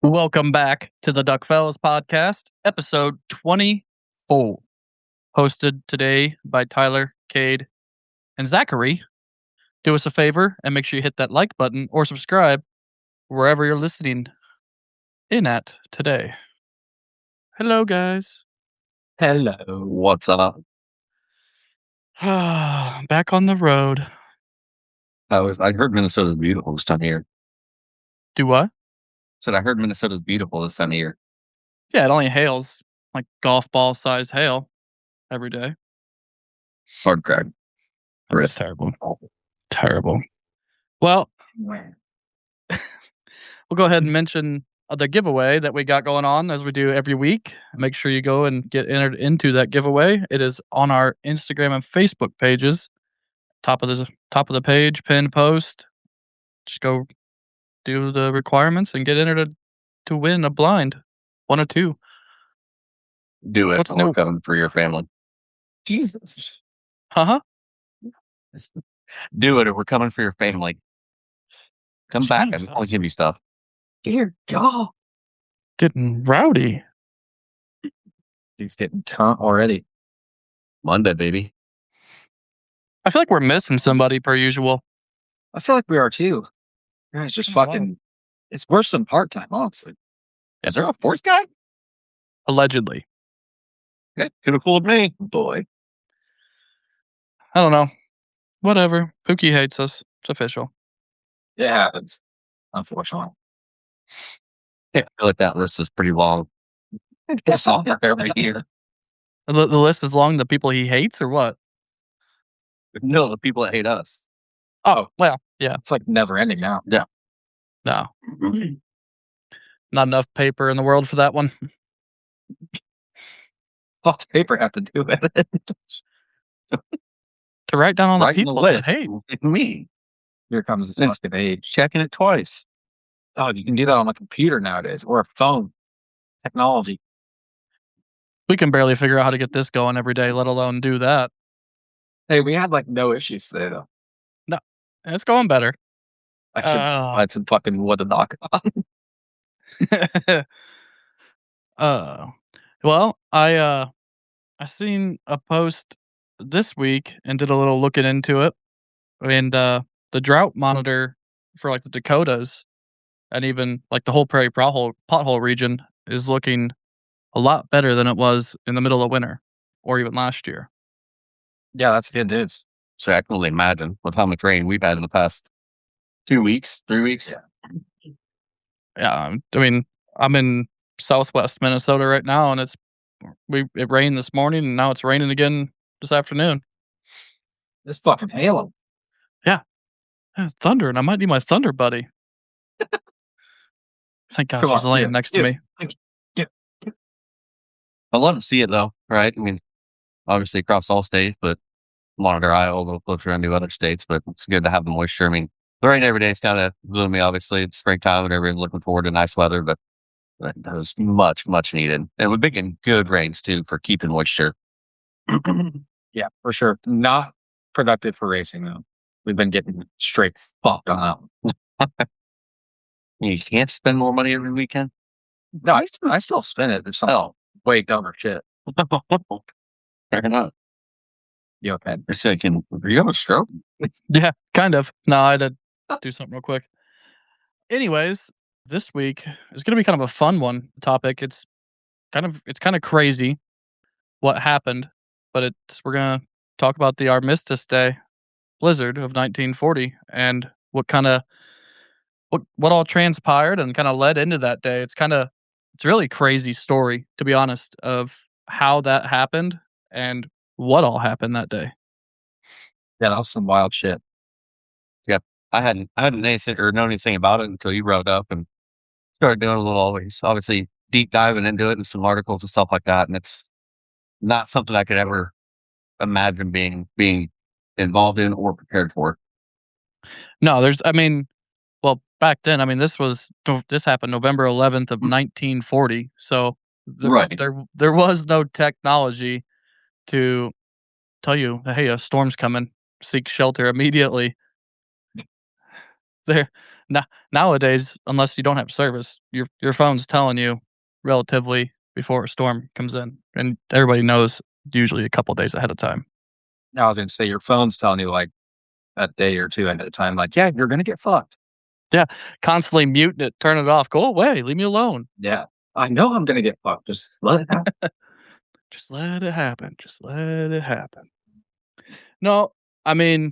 Welcome back to the DuckFellas Podcast, episode 24. Hosted today by Tyler, Kade, and Zachary. Do us a favor and make sure you hit that like button or subscribe wherever you're listening in at today. Hello, guys. Hello. What's up? Back on the road. I heard Minnesota's beautiful this time of year. Do what? Said I heard Minnesota's beautiful this time of year. Yeah, it only hails like golf ball size hail every day. Hard crack. It's terrible. Terrible. Well, we'll go ahead and mention the giveaway that we got going on as we do every week. Make sure you go and get entered into that giveaway. It is on our Instagram and Facebook pages. Top of the page, pinned post. Just go do the requirements and get entered to win a blind. 1 or 2. Do it. We're coming for your family. Jesus. Uh-huh. Do it or we're coming for your family. Come back. I'll give you stuff. Dear God. Getting rowdy. Dude's getting taunt already. Monday, baby. I feel like we're missing somebody per usual. I feel like we are too. Guys, just fucking... It's worse than part-time, honestly. Is there a fourth guy? Allegedly. Okay, could have fooled me. Boy. I don't know. Whatever. Pookie hates us. It's official. It happens. Unfortunately. Yeah, I feel like that list is pretty long. It's all every year. The list is long, the people he hates, or what? No, the people that hate us. Oh, well, yeah. It's like never ending now. Yeah. No. Not enough paper in the world for that one. All the paper have to do with it. To write down all the people that hate. Me. Here comes this fucking age. Checking it twice. Oh, you can do that on a computer nowadays or a phone. Technology. We can barely figure out how to get this going every day, let alone do that. Hey, we had like no issues today though. No, it's going better. I should find some fucking wood to knock on. Well, I seen a post this week and did a little looking into it, and the drought monitor for like the Dakotas and even like the whole prairie pothole region is looking a lot better than it was in the middle of winter or even last year. Yeah, that's good news. So I can only imagine with how much rain we've had in the past 2 weeks, 3 weeks. Yeah, I mean, I'm in southwest Minnesota right now, and it rained this morning, and now it's raining again this afternoon. It's fucking hailing. Yeah, it's thunder, and I might need my thunder buddy. Thank God she's laying next to me. I love to see it though, right? I mean, obviously across all states, but monitor Iowa a little closer into other states, but it's good to have the moisture. I mean, the rain every day is kind of gloomy, obviously. It's springtime and everyone's looking forward to nice weather, but that was much, much needed. And we're big in good rains too for keeping moisture. Yeah, for sure. Not productive for racing though. We've been getting straight fucked on that one. You can't spend more money every weekend? No, I still spend it. There's some way dumber shit. Fair enough. You okay? You're thinking, are you having a stroke? Yeah, kind of. No, I had to do something real quick. Anyways, this week is going to be kind of a fun topic. It's kind of crazy what happened, but we're going to talk about the Armistice Day Blizzard of 1940 and what all transpired and kind of led into that day. It's a really crazy story, to be honest, of how that happened and what all happened that day. Yeah, that was some wild shit. Yeah, I hadn't anything or known anything about it until you brought it up and started doing a little obviously deep diving into it and some articles and stuff like that. And it's not something I could ever imagine being involved in or prepared for. No, well, back then, this happened November 11th of 1940. So there was no technology to tell you, hey, a storm's coming, seek shelter immediately. Nowadays, unless you don't have service, your phone's telling you relatively before a storm comes in, and everybody knows usually a couple days ahead of time. I was going to say your phone's telling you like a day or two ahead of time, like, yeah, you're going to get fucked. Yeah, constantly muting it, turn it off, go away, leave me alone. Yeah, I know I'm going to get fucked. Just let it happen. Just let it happen. Just let it happen. No,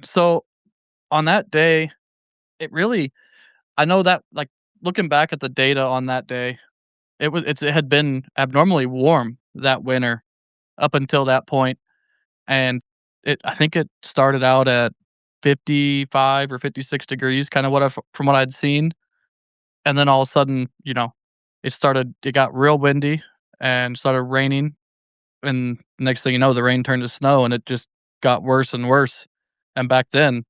so on that day, I know that, like, looking back at the data on that day, it had been abnormally warm that winter up until that point, and I think it started out at 55 or 56 degrees, kind of from what I'd seen, and then all of a sudden, it got real windy and started raining, and next thing you know, the rain turned to snow, and it just got worse and worse. And back then,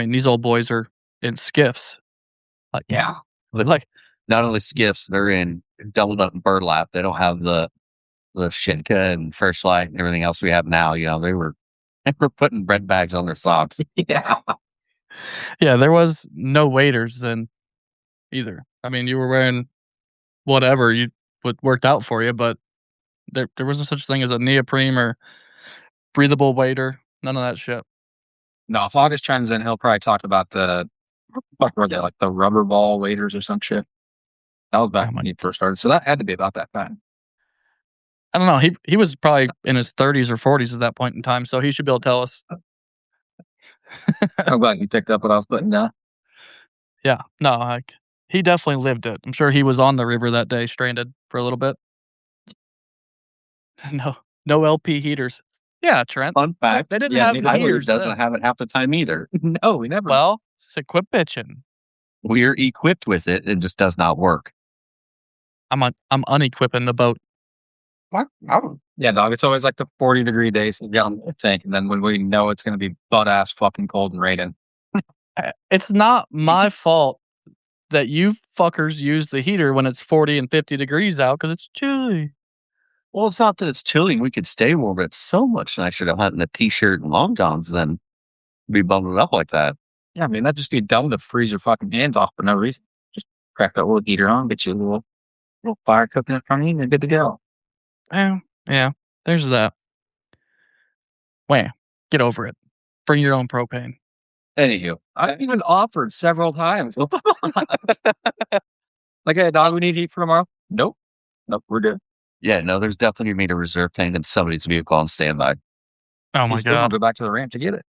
these old boys are in skiffs. Yeah. Like, not only skiffs, they're in doubled up burlap. They don't have the Shitka and First Light and everything else we have now. They were putting bread bags on their socks. Yeah. Yeah, there was no waders then either. You were wearing whatever what worked out for you, but there wasn't such thing as a neoprene or breathable wader. None of that shit. No, if August chimes in, he'll probably talk about the rubber ball waders or some shit. That was back when he first started, so that had to be about that time. I don't know. He was probably in his 30s or 40s at that point in time, so he should be able to tell us. I'm glad you picked up what I was putting down. Yeah, no, he definitely lived it. I'm sure he was on the river that day, stranded for a little bit. No LP heaters. Yeah, Trent. Fun fact. They didn't have the heaters. Doesn't have it half the time either. No, we never. Well, so quit bitching. We're equipped with it. It just does not work. I'm unequipping the boat. What? Yeah, dog. It's always like the 40-degree days to get on the tank, and then when we know it's going to be butt ass fucking cold and raining. It's not my fault that you fuckers use the heater when it's 40 and 50 degrees out because it's chilly. Well, it's not that it's chilly. We could stay warm, but it's so much nicer to hunt in a t-shirt and long johns than be bundled up like that. Yeah, I mean, that'd just be dumb to freeze your fucking hands off for no reason. Just crack that little heater on, get you a little fire cooking in front of you, and you're good to go. Yeah, there's that. Wham, get over it. Bring your own propane. Anywho, I've even offered several times. Like, hey, dog, we need heat for tomorrow? Nope, we're good. yeah, no, there's definitely going to be a reserve tank in somebody's vehicle on standby. Oh my You still god. go back to the ramp to get it.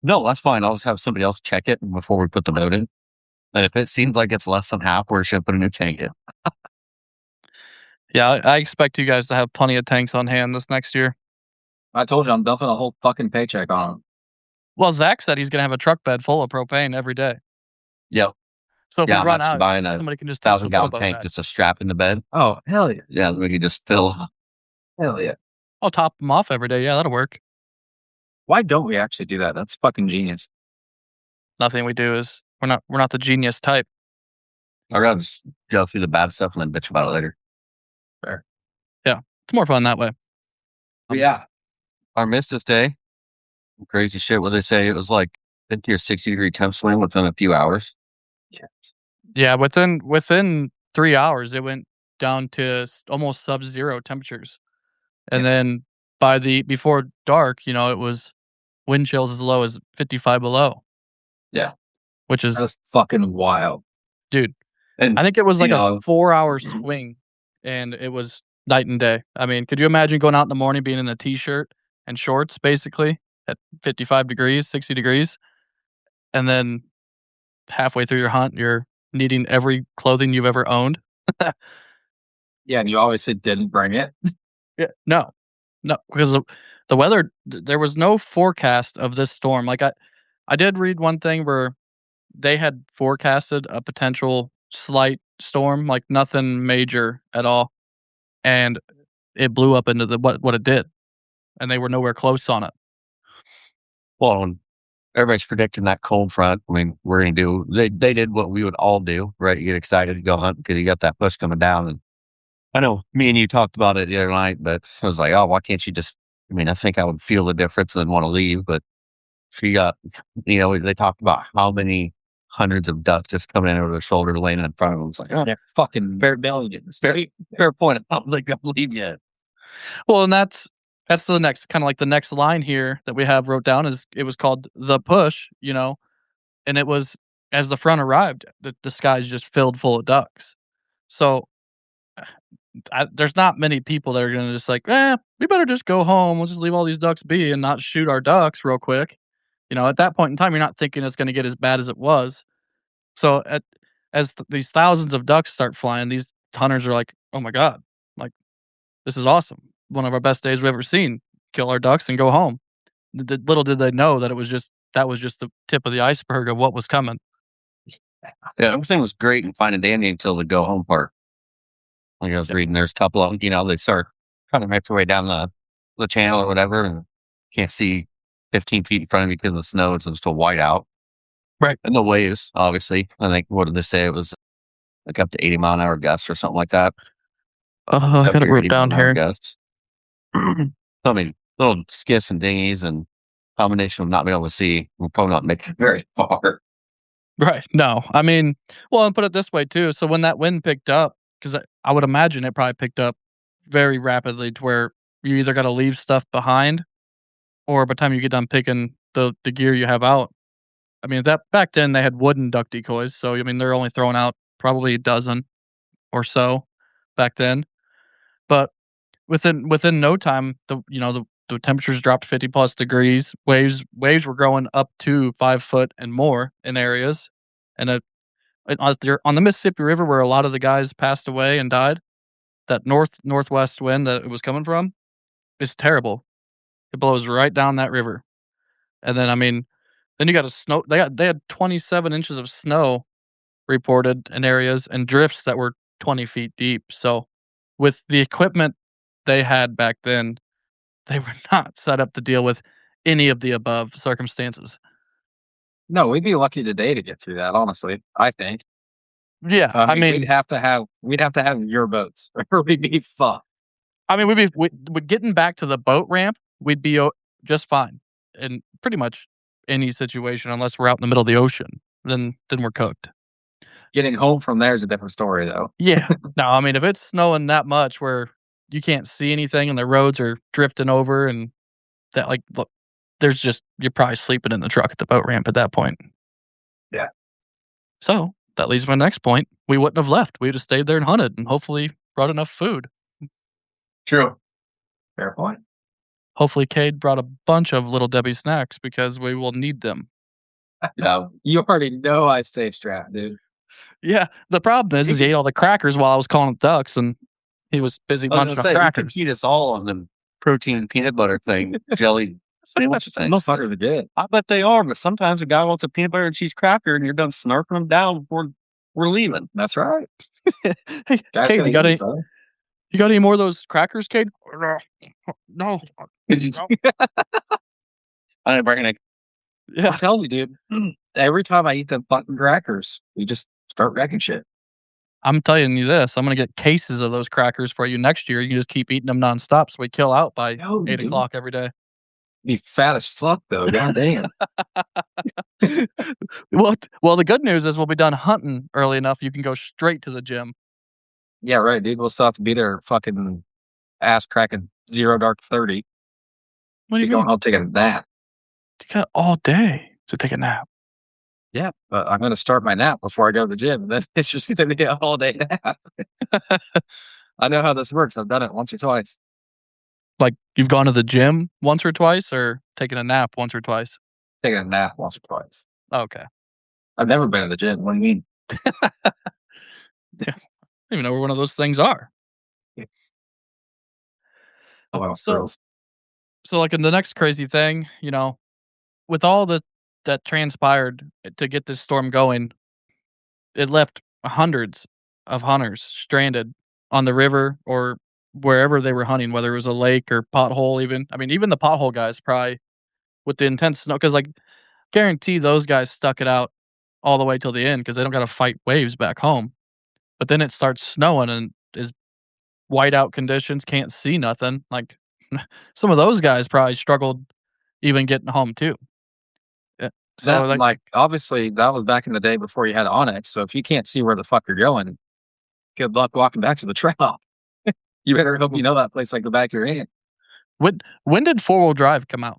No, that's fine. I'll just have somebody else check it before we put the note in. And if it seems like it's less than half, we're going to put a new tank in. Yeah, I expect you guys to have plenty of tanks on hand this next year. I told you I'm dumping a whole fucking paycheck on them. Well, Zach said he's going to have a truck bed full of propane every day. Yep. So if Yeah, we I'm run actually out, buying a somebody can just take some 1,000-gallon Bobo tank back. just to strap in the bed. Oh, hell yeah. Yeah, we can just fill. Hell yeah. I'll top them off every day. Yeah, that'll work. Why don't we actually do that? That's fucking genius. Nothing we do is we're not the genius type. I'd rather just go through the bad stuff and then bitch about it later. Fair. Yeah, it's more fun that way. But yeah, Armistice Day, crazy shit. What they say, it was like 50 or 60-degree temp swing within a few hours. Yeah, within 3 hours, it went down to almost sub-zero temperatures, and then before dark, it was wind chills as low as 55 below. Yeah, which is That's fucking wild. dude. and I think it was like you a know- 4-hour swing, and it was night and day. I mean, could you imagine going out in the morning being in a t-shirt and shorts, basically at 55 degrees, 60 degrees, and then halfway through your hunt, you're needing every clothing you've ever owned? Yeah, and you obviously didn't bring it. Yeah, no, because the weather, there was no forecast of this storm. Like I did read one thing where they had forecasted a potential slight storm, like nothing major at all, and it blew up into what it did, and they were nowhere close on it. well, and everybody's predicting that cold front. I mean, we're going to do, they did what we would all do, right? You get excited to go hunt because you got that push coming down. And I know me and you talked about it the other night, but I was like, oh, why can't you just, I mean, I think I would feel the difference and want to leave. But if you got, they talked about how many hundreds of ducks just coming in over their shoulder, laying in front of them. It's like, oh, Yeah, fucking Fair- millions. fair point. I don't think I believe yet. Well, and that's the next kind of like the next line here that we have wrote down is it was called the push, and it was as the front arrived, the sky's just filled full of ducks. So there's not many people that are going to just like, we better just go home. We'll just leave all these ducks be and not shoot our ducks real quick. At that point in time, you're not thinking it's going to get as bad as it was. So as these thousands of ducks start flying, these hunters are like, oh my God, like, this is awesome. One of our best days we've ever seen. Kill our ducks and go home. Little did they know that that was just the tip of the iceberg of what was coming. Yeah, everything was great and fine and dandy until the go home part. Like I was reading, there's a couple of them, they start trying to make their way down the channel or whatever, and can't see 15 feet in front of you because of the snow. It's just a whiteout. Right. And the waves, obviously. I think, what did they say? It was like up to 80-mile-an-hour gusts or something like that. I got it wrote down here. Gusts. I mean, little skiffs and dinghies and combination of not being able to see will probably not make it very far. Right. No, I mean, well, and put it this way too. So when that wind picked up, because I would imagine it probably picked up very rapidly to where you either got to leave stuff behind, or by the time you get done picking the gear you have out. I mean, that back then they had wooden duck decoys, so I mean they're only throwing out probably a dozen or so back then. But within no time, the temperatures dropped 50 plus degrees. Waves were growing up to 5 foot and more in areas, and on the Mississippi River where a lot of the guys passed away and died, that northwest wind that it was coming from is terrible. It blows right down that river, and then I mean, then you got a snow. They had 27 inches of snow reported in areas and drifts that were 20 feet deep. So with the equipment they had back then, they were not set up to deal with any of the above circumstances. No, we'd be lucky today to get through that, honestly, I think. Yeah, I mean, we'd have to have your boats, or we'd be fucked. I mean, we'd getting back to the boat ramp, we'd be just fine in pretty much any situation, unless we're out in the middle of the ocean. Then we're cooked. Getting home from there is a different story, though. Yeah. No, I mean, if it's snowing that much where you can't see anything and the roads are drifting over and that, like, look, you're probably sleeping in the truck at the boat ramp at that point. Yeah. So that leads to my next point. We wouldn't have left. We would have stayed there and hunted and hopefully brought enough food. True. Fair point. Hopefully Kade brought a bunch of Little Debbie snacks because we will need them. No, you already know I stay strapped, dude. Yeah. The problem is he ate all the crackers while I was calling ducks and he was busy munching on You crackers. could feed us all on the protein peanut butter thing, jelly sandwich thing. Motherfuckers are good. I bet they are, but sometimes a guy wants a peanut butter and cheese cracker and you're done snarking them down before we're leaving. That's right. Hey, Kade, you got any more of those crackers, Kade? No. I didn't bring any. Yeah. I tell you, dude. Every time I eat them fucking crackers, we just start wrecking shit. I'm telling you this. I'm going to get cases of those crackers for you next year. You can just keep eating them nonstop so we kill out by 8 o'clock every day. Be fat as fuck, though. God damn. Well, the good news is we'll be done hunting early enough. You can go straight to the gym. Yeah, right, dude. We'll still have to be there fucking ass cracking 0 dark 30. What are you going? going? I'll take a nap. You got all day to take a nap. Yeah, but I'm going to start my nap before I go to the gym. Then it's just going to be an all day nap. I know how this works. I've done it once or twice. Like you've gone to the gym once or twice or taken a nap once or twice? Taking a nap once or twice. Okay. I've never been to the gym. What do you mean? Yeah. I don't even know where one of those things are. So like in the next crazy thing, with all that transpired to get this storm going, it left hundreds of hunters stranded on the river or wherever they were hunting, whether it was a lake or pothole even. I mean, even the pothole guys probably with the intense snow, because like guarantee those guys stuck it out all the way till the end because they don't got to fight waves back home. But then it starts snowing and is whiteout conditions, can't see nothing. Like some of those guys probably struggled even getting home too. Yeah. So like obviously that was back in the day before you had Onyx. So if you can't see where the fuck you're going, good luck walking back to the trail. You better hope you know that place like the back of your hand. When did 4-wheel drive come out?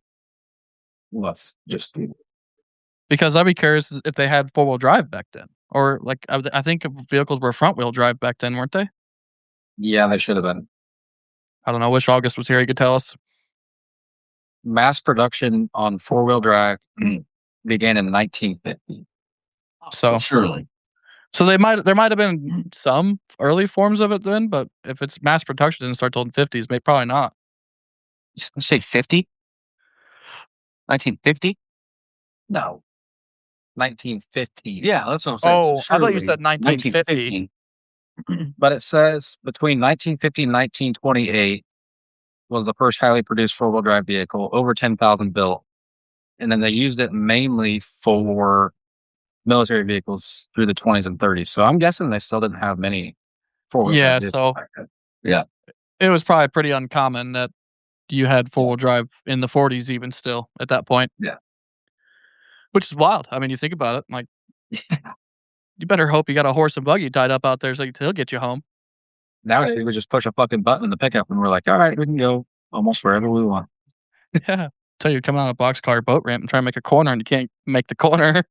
Let's just because I'd be curious if they had 4-wheel drive back then, or like I think vehicles were front-wheel drive back then, weren't they? Yeah, they should have been. I don't know. Wish August was here. He could tell us. Mass production on 4-wheel drive began in 1950. So surely. So there might have been some early forms of it then, but if it's mass production didn't start till the 50s, probably not. You say 50? 1950? No. 1950. Yeah, that's what I'm saying. Oh, I thought you said 1950. But it says between 1950 and 1928 was the first highly produced 4-wheel drive vehicle, over 10,000 built. And then they used it mainly for military vehicles through the 20s and 30s. So I'm guessing they still didn't have many 4-wheel drive vehicles back then. Yeah. It was probably pretty uncommon that you had 4-wheel drive in the 40s even still at that point. Yeah. Which is wild. I mean, you think about it, like, you better hope you got a horse and buggy tied up out there so he'll get you home. Nowadays, we just push a fucking button in the pickup and we're like, all right, we can go almost wherever we want. Yeah. Tell you, come out of a boxcar boat ramp and try and make a corner and you can't make the corner.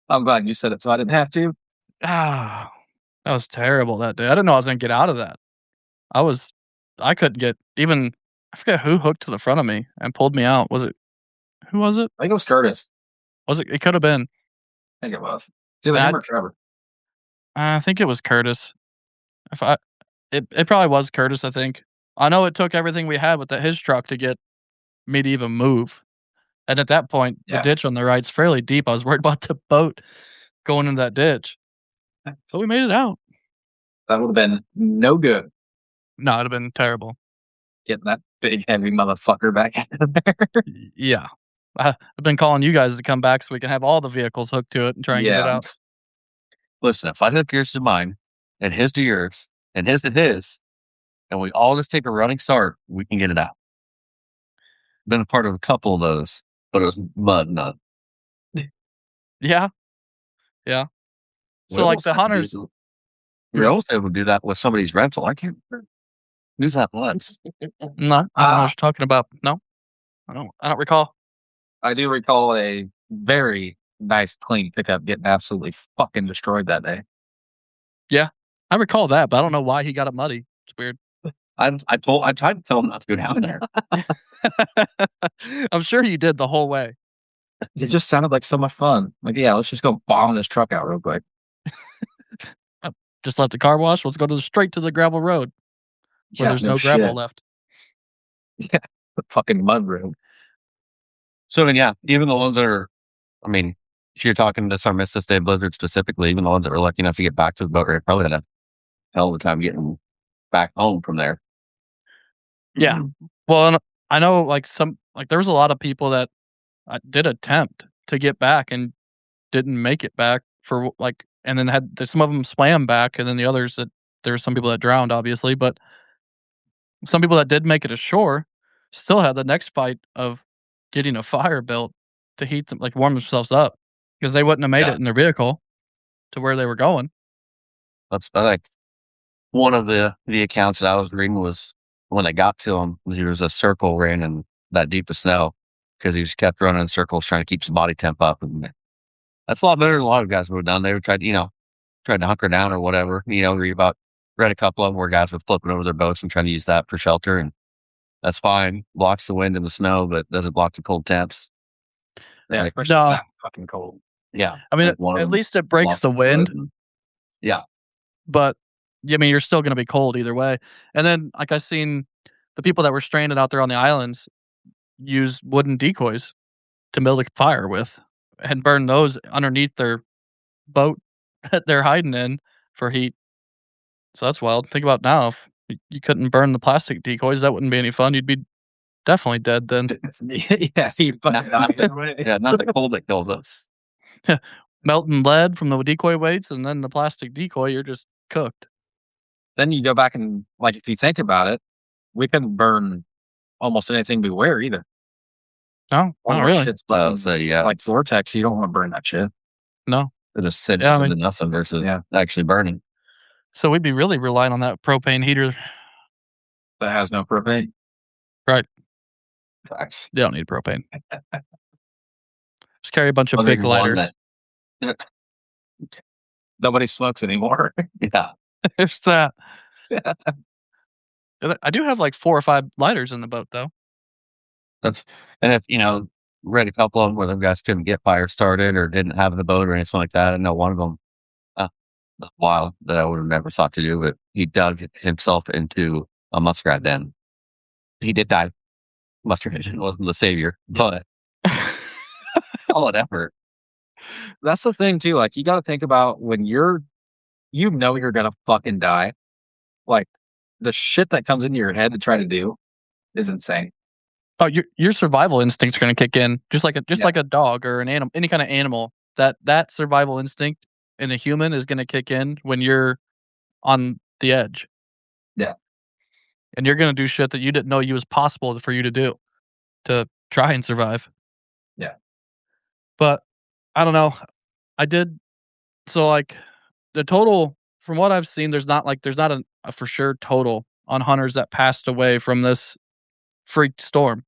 I'm glad you said it so I didn't have to. Ah, that was terrible that day. I didn't know I was going to get out of that. I couldn't get even, I forget who hooked to the front of me and pulled me out. Who was it? I think it was Curtis. It could have been. I think it was. It's either him or Trevor. I think it was Curtis. It probably was Curtis, I think. I know it took everything we had with his truck to get me to even move. And at that point, the ditch on the right's fairly deep. I was worried about the boat going in that ditch. So we made it out. That would have been no good. No, it'd have been terrible. Getting that big, heavy motherfucker back out of there. Yeah. I've been calling you guys to come back so we can have all the vehicles hooked to it and try and get it out. listen, if I hook yours to mine and his to yours and his to his, and we all just take a running start, we can get it out. Been a part of a couple of those, but it was mud none. Yeah. So like the hunters, We also would do that with somebody's rental. I can't use that once. no, I don't know what you're talking about. No, I don't recall. I do recall a very nice, clean pickup getting absolutely fucking destroyed that day. Yeah, I recall that, but I don't know why he got it muddy. It's weird. I tried to tell him not to go down there. I'm sure you did the whole way. It just sounded like so much fun. Like, yeah, let's just go bomb this truck out real quick. Just left the car wash. Let's go straight to the gravel road where there's no gravel left. Yeah, the fucking mud road. So, and yeah, even the ones that are, I mean, if you're talking this Armistice Day Blizzard specifically, even the ones that were lucky enough to get back to the boat ramp probably had a hell of a time getting back home from there. Yeah. Well, and I know like there was a lot of people that did attempt to get back and didn't make it back for like, and then some of them swam back, and then the others there were some people that drowned, obviously, but some people that did make it ashore still had the next fight of getting a fire built to heat them, like warm themselves up, because they wouldn't have made it in their vehicle to where they were going. That's like one of the accounts that I was reading was when they got to him, there was a circle ran in that deep of snow because he just kept running in circles trying to keep his body temp up. And that's a lot better than a lot of guys would have done. They would tried to hunker down or whatever. Read a couple of them where guys were flipping over their boats and trying to use that for shelter, and that's fine. Blocks the wind and the snow, but doesn't block the cold temps. Yeah, especially that fucking cold. Yeah, I mean, at least it breaks the wind. Yeah, but I mean, you're still going to be cold either way. And then, like I seen the people that were stranded out there on the islands use wooden decoys to build a fire with, and burn those underneath their boat that they're hiding in for heat. So that's wild. Think about now, if you couldn't burn the plastic decoys, that wouldn't be any fun. You'd be definitely dead then. Yeah, not the cold that kills us. Melting lead from the decoy weights, and then the plastic decoy, you're just cooked. Then you go back and, like, if you think about it, we couldn't burn almost anything we wear either. No, not really. Shit's like Vortex, you don't want to burn that shit. No. It just sits into nothing versus actually burning. So we'd be really relying on that propane heater. That has no propane. Right. Facts. You don't need propane. Just carry a bunch of big lighters. Nobody smokes anymore. Yeah. There's that. I do have like 4 or 5 lighters in the boat, though. And if, read a couple of them where the guys couldn't get fire started or didn't have the boat or anything like that. I know one of them, wild that I would have never thought to do, but he dug himself into a muskrat den. He did die. Muskrat den wasn't the savior, but all an effort. That's the thing too. Like, you got to think about when you're gonna fucking die. Like, the shit that comes into your head to try to do is insane. Oh, your survival instincts are going to kick in, just like a dog or an animal, any kind of animal. That survival instinct in a human is going to kick in when you're on the edge. Yeah, and you're going to do shit that you didn't know was possible for you to do to try and survive. Yeah, but I don't know. I did so like the total from what I've seen. There's not a for sure total on hunters that passed away from this freak storm,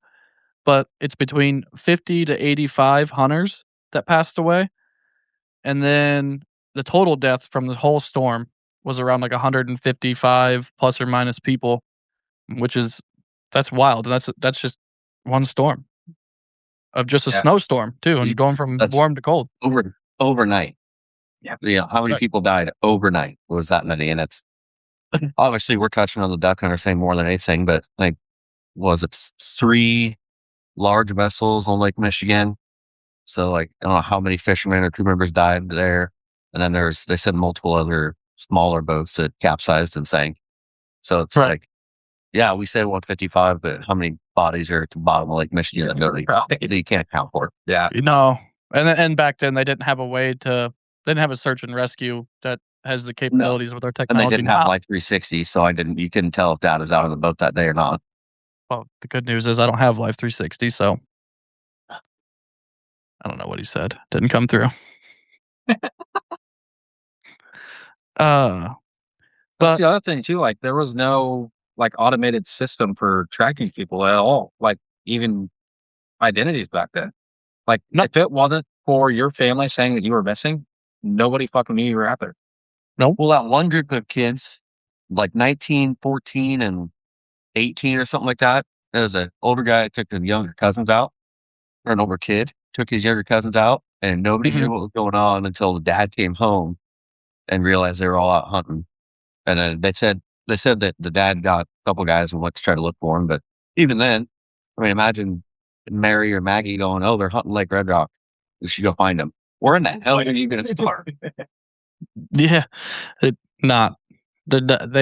but it's between 50 to 85 hunters that passed away, and then the total death from the whole storm was around like 155 plus or minus people, which is that's wild. And that's just one storm of just a snowstorm too, and going from warm to cold overnight. Yeah, how many people died overnight? Was that many? And it's obviously we're touching on the duck hunter thing more than anything, but like, was it 3 large vessels on Lake Michigan? So like, I don't know how many fishermen or crew members died there. And then they said multiple other smaller boats that capsized and sank. So it's like, yeah, we said 155, but how many bodies are at the bottom of Lake Michigan that you can't account for? Yeah. And back then they didn't have a way to They didn't have a search and rescue that has the capabilities with our And they technology didn't have now. Life 360, so you couldn't tell if Dad was out on the boat that day or not. Well, the good news is I don't have Life 360, so I don't know what he said. Didn't come through. That's But the other thing too. Like there was no like automated system for tracking people at all. Like even identities back then. Like if it wasn't for your family saying that you were missing, nobody fucking knew you were out there. Well, that one group of kids, like 19, 14, and 18 or something like that, there was an older guy that took his younger cousins out, or an older kid took his younger cousins out, and nobody knew what was going on until the dad came home and realized they were all out hunting. And then they said that the dad got a couple guys and went to try to look for him. But even then, I mean, imagine Mary or Maggie going, "Oh, they're hunting Lake Red Rock. We should go find them." Where in the hell are you going to start? yeah, they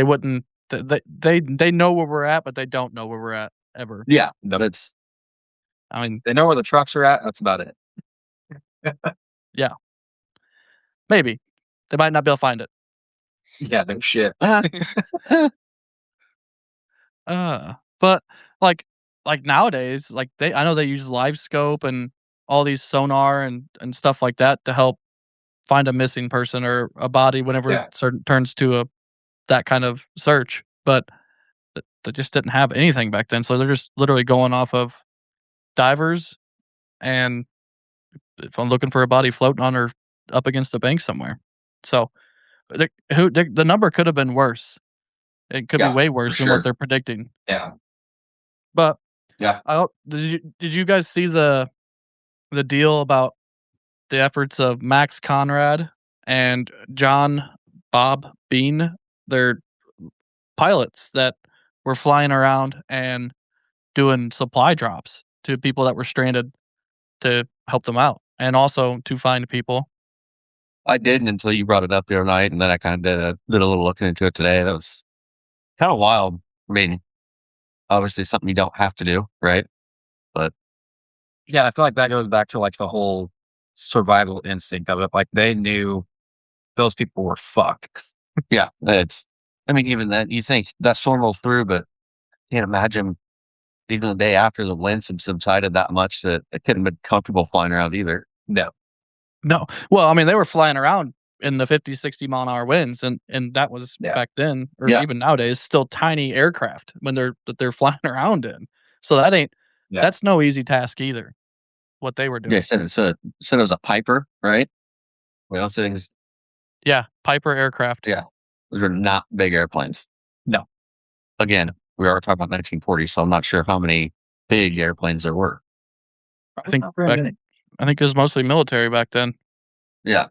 wouldn't. They know where we're at, but they don't know where we're at ever. Yeah, that's. I mean, they know where the trucks are at. That's about it. Yeah, maybe they might not be able to find it. Yeah, no shit. But like nowadays, like I know they use live scope and all these sonar and stuff like that to help find a missing person or a body whenever it turns to that kind of search. But they just didn't have anything back then, so they're just literally going off of divers. And if I'm looking for a body floating on or up against a bank somewhere, so the number could have been worse. It could be way worse than what they're predicting. Yeah. But yeah, did you guys see the deal about the efforts of Max Conrad and John Bob Bean? They're pilots that were flying around and doing supply drops to people that were stranded to help them out and also to find people. I didn't until you brought it up the other night, and then I kind of did a little looking into it today. That was kind of wild. I mean, obviously something you don't have to do, right? But yeah, I feel like that goes back to like the whole survival instinct of it. Like they knew those people were fucked. Yeah, I mean, even that, you think that storm rolled through, but I can't imagine even the day after the winds had subsided that much that it couldn't have been comfortable flying around either. No. Well, I mean, they were flying around in the 50, 60 mile an hour winds, and that was back then, or even nowadays, still tiny aircraft when they're flying around in. So that's no easy task either. What they were doing. Yeah, said it was a Piper, right? Well, things. Yeah, Piper aircraft. Yeah, those are not big airplanes. No. Again, we are talking about 1940, so I'm not sure how many big airplanes there were. I think it was mostly military back then. Yeah.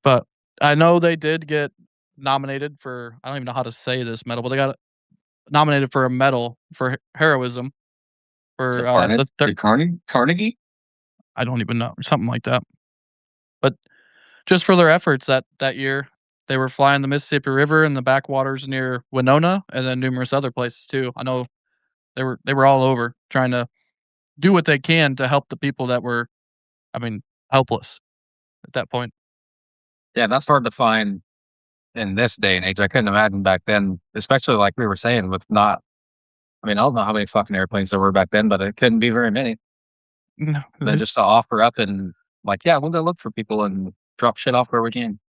But I know they did get nominated for, I don't even know how to say this medal, but they got nominated for a medal for heroism. For Carnegie? I don't even know. Something like that. But just for their efforts that year, they were flying the Mississippi River and the backwaters near Winona and then numerous other places too. I know they were all over trying to do what they can to help the people that were, helpless at that point. Yeah, that's hard to find in this day and age. I couldn't imagine back then, especially like we were saying, I don't know how many fucking airplanes there were back then, but it couldn't be very many. No. Then just to offer up and like, yeah, we'll go look for people and drop shit off where we can.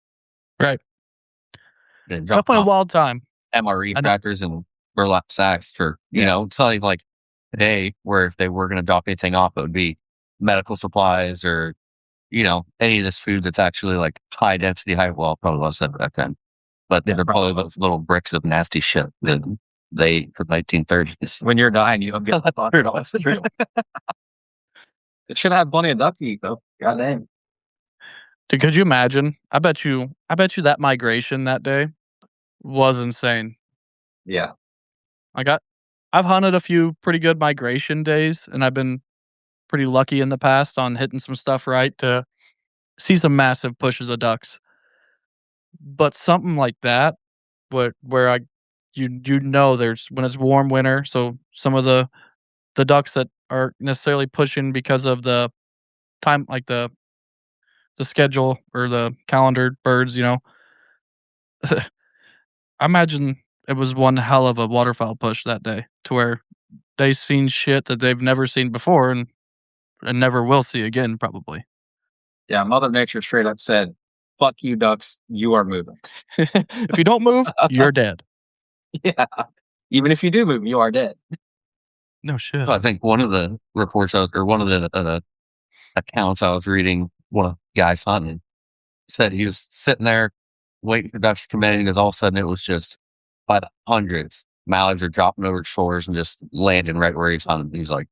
Right. Definitely a wild time. MRE crackers and burlap sacks for, it's not even like today where if they were going to drop anything off, it would be medical supplies or, any of this food that's actually like high density, well, probably was back then. But they're probably those little bricks of nasty shit that they ate from 1930s. When you're dying, you don't get that. It should have plenty of duck to eat, though. God damn. Dude, could you imagine? I bet you that migration that day was insane. Yeah. I've hunted a few pretty good migration days, and I've been pretty lucky in the past on hitting some stuff right to see some massive pushes of ducks. But something like that, where there's when it's warm winter, so some of the ducks that are necessarily pushing because of the time, like the schedule or the calendar birds, I imagine it was one hell of a waterfowl push that day to where they seen shit that they've never seen before and never will see again, probably. Yeah, Mother Nature straight up said, "Fuck you, ducks. You are moving." If you don't move, you're dead. Yeah. Even if you do move, you are dead. No shit. So I think one of the reports one of the accounts I was reading, one of the guys hunting, said he was sitting there waiting for ducks to come in, because all of a sudden it was just by the hundreds. Mallards are dropping over shores and just landing right where he's hunting. He's like,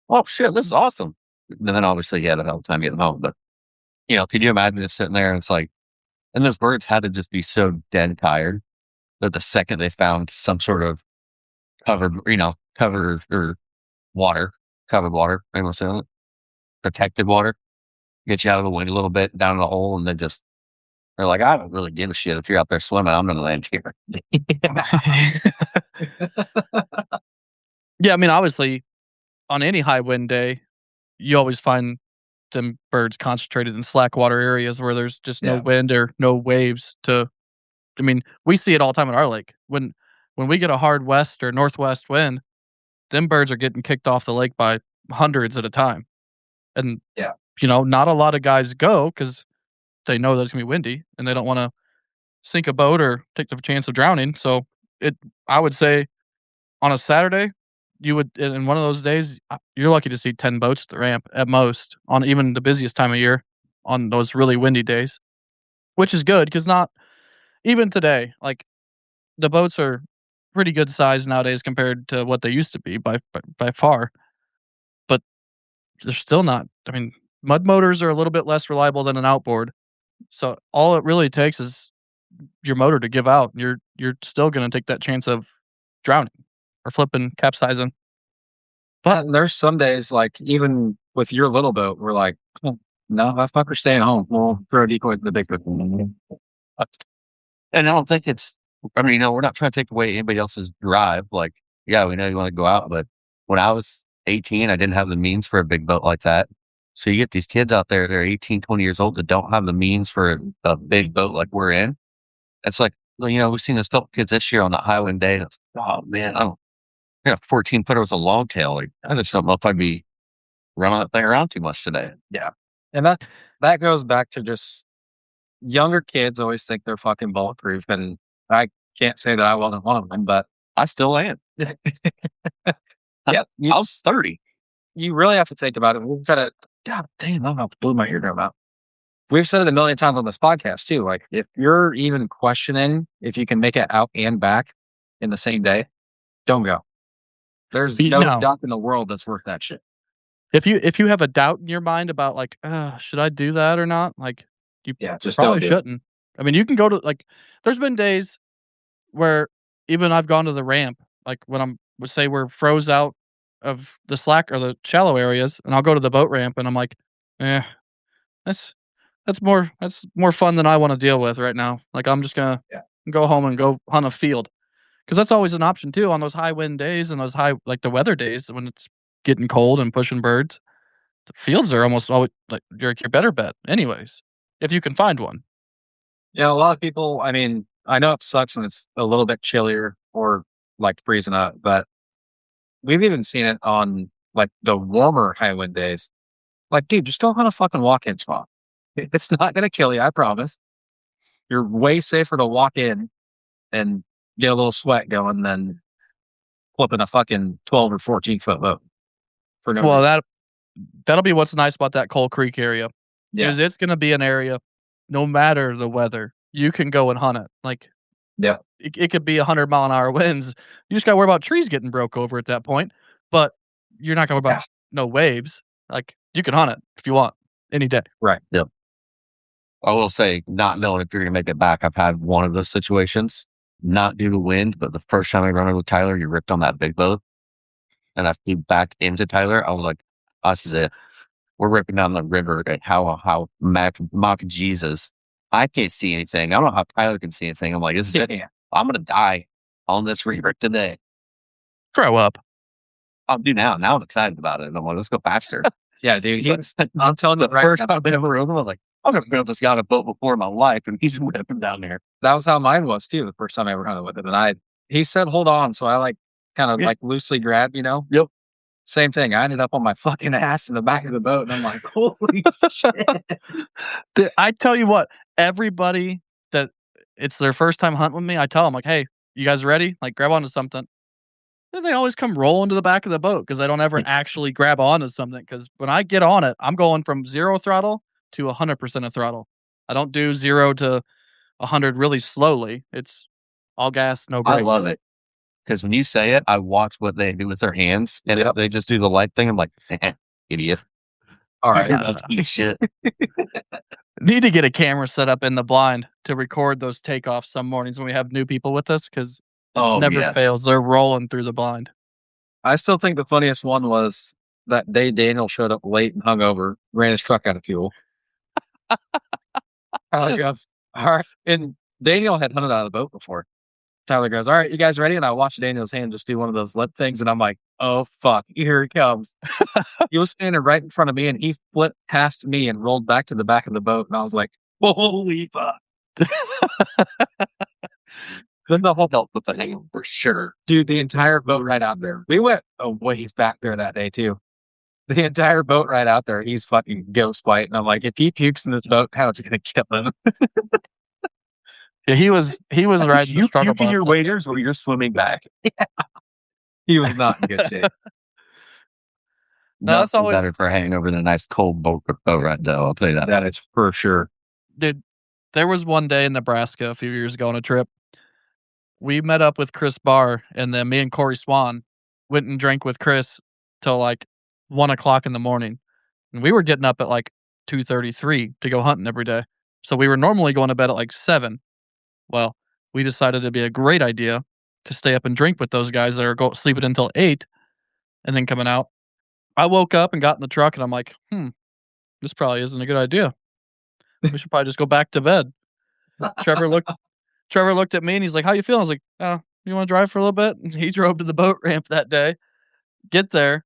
"Oh shit, this is awesome." And then obviously he had a hell of a time getting home. But can you imagine just sitting there and it's like, and those birds had to just be so dead tired that the second they found some sort of covered or covered water, protected water, get you out of the wind a little bit, down in the hole, and they're like, "I don't really give a shit if you're out there swimming. I'm going to land here." Yeah, I mean, obviously, on any high wind day, you always find them birds concentrated in slack water areas where there's just no wind or no waves I mean, we see it all the time at our lake. When we get a hard west or northwest wind, them birds are getting kicked off the lake by hundreds at a time. And, not a lot of guys go because they know that it's going to be windy and they don't want to sink a boat or take the chance of drowning. So I would say on a Saturday, you would, in one of those days, you're lucky to see 10 boats at the ramp at most on even the busiest time of year on those really windy days, which is good because not even today, like the boats are pretty good size nowadays compared to what they used to be by far, but they're still not. I mean, mud motors are a little bit less reliable than an outboard. So all it really takes is your motor to give out. You're still going to take that chance of drowning or flipping, capsizing. But there's some days, like even with your little boat, we're like, "Oh, no, that fucker's staying home. We'll throw a decoy to the big boat." And I don't think we're not trying to take away anybody else's drive. Like, yeah, we know you want to go out, but when I was 18, I didn't have the means for a big boat like that. So you get these kids out there that are 18, 20 years old that don't have the means for a big boat like we're in. It's like, we've seen this couple kids this year on the Highland Day. And it's, oh man, I 14-footer with a long tail. Like, I just don't know if I'd be running that thing around too much today. Yeah. And that goes back to just younger kids always think they're fucking bulletproof. And I can't say that I wasn't one of them, but I still am. yeah, I was 30. You really have to think about it. We've got to, God damn, I'm about to blow my eardrum out. We've said it a million times on this podcast too. Like, if you're even questioning if you can make it out and back in the same day, don't go. There's no doubt in the world that's worth that shit. If you have a doubt in your mind about like, should I do that or not? Like, you just probably shouldn't. I mean, you can go to there's been days where even I've gone to the ramp, like when we're froze out of the slack or the shallow areas, and I'll go to the boat ramp and I'm like, that's more fun than I want to deal with right now. Like, I'm just gonna go home and go hunt a field. Because that's always an option too on those high wind days and those high, like the weather days when it's getting cold and pushing birds. The fields are almost always like your better bet, anyways, if you can find one. Yeah, a lot of people. I mean, I know it sucks when it's a little bit chillier or like freezing up, but we've even seen it on like the warmer high wind days. Like, dude, just go hunt a fucking walk-in spot. It's not gonna kill you, I promise. You're way safer to walk in and get a little sweat going than flipping a fucking 12 or 14-foot boat. Well, that'll be what's nice about that Coal Creek area. Yeah. Is it's going to be an area, no matter the weather, you can go and hunt it. Like, it could be 100-mile-an-hour winds. You just got to worry about trees getting broke over at that point, but you're not going to worry about no waves. Like, you can hunt it if you want any day. Right. Yep. I will say, not knowing if you're going to make it back, I've had one of those situations, not due to wind, but the first time I run with Tyler, you ripped on that big boat, and I flew back into Tyler. I was like, this is it. We're ripping down the river. How mock Jesus. I can't see anything. I don't know how Tyler can see anything. I'm like, this is it. I'm going to die on this river today. Grow up. I'll do now. Now I'm excited about it. I'm like, let's go faster. Yeah, dude. I'm telling you, the first time I've been in a room, I was like, I've never built this guy on a boat before in my life, and he's whipping down there. That was how mine was too. The first time I ever hunted with it, and he said, "Hold on," so I like kind of like loosely grabbed, Yep. Same thing. I ended up on my fucking ass in the back of the boat, and I'm like, "Holy shit!" I tell you what, everybody that it's their first time hunting with me, I tell them like, "Hey, you guys ready? Like, grab onto something." Then they always come rolling to the back of the boat because I don't ever actually grab onto something. Because when I get on it, I'm going from 0 throttle to 100% of throttle. I don't do 0 to 100 really slowly. It's all gas, no brakes. I love it. Because when you say it, I watch what they do with their hands, and if they just do the light thing, I'm like, idiot. All right, That's shit. Need to get a camera set up in the blind to record those takeoffs some mornings when we have new people with us because it never fails. They're rolling through the blind. I still think the funniest one was that day Daniel showed up late and hungover, ran his truck out of fuel. Tyler goes, all right. And Daniel had hunted out of the boat before. Tyler goes, all right, you guys ready? And I watched Daniel's hand just do one of those lip things. And I'm like, oh, fuck, here he comes. He was standing right in front of me and he flipped past me and rolled back to the back of the boat. And I was like, holy fuck. Then the whole belt with the hang for sure. Dude, the entire boat right out there. We went a ways back there that day too. The entire boat right out there, he's fucking ghost white. And I'm like, if he pukes in this boat, how's it gonna kill him? Yeah, he was riding the struggle bus. Your waders or you're swimming back. Yeah. He was not in good shape. No, that's always better for a hangover than a nice cold boat ride, though. I'll tell you that. That is for sure. Dude, there was one day in Nebraska a few years ago on a trip. We met up with Chris Barr, and then me and Corey Swan went and drank with Chris till like 1 o'clock in the morning. And we were getting up at like 2:33 to go hunting every day. So we were normally going to bed at like 7. Well, we decided it'd be a great idea to stay up and drink with those guys that are sleeping until 8 and then coming out. I woke up and got in the truck, and I'm like, this probably isn't a good idea. We should probably just go back to bed. Trevor looked at me and he's like, how you feeling? I was like, oh, you want to drive for a little bit? And he drove to the boat ramp that day, get there.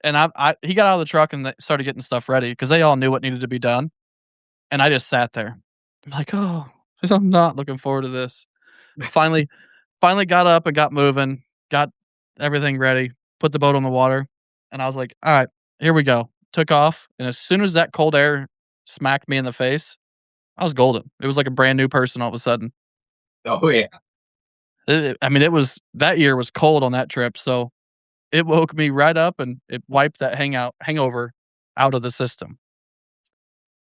And he got out of the truck and started getting stuff ready because they all knew what needed to be done. And I just sat there. I'm like, oh, I'm not looking forward to this. Finally got up and got moving, got everything ready, put the boat on the water. And I was like, all right, here we go. Took off. And as soon as that cold air smacked me in the face, I was golden. It was like a brand new person all of a sudden. Oh, yeah. That year was cold on that trip. So it woke me right up and it wiped that hangover out of the system.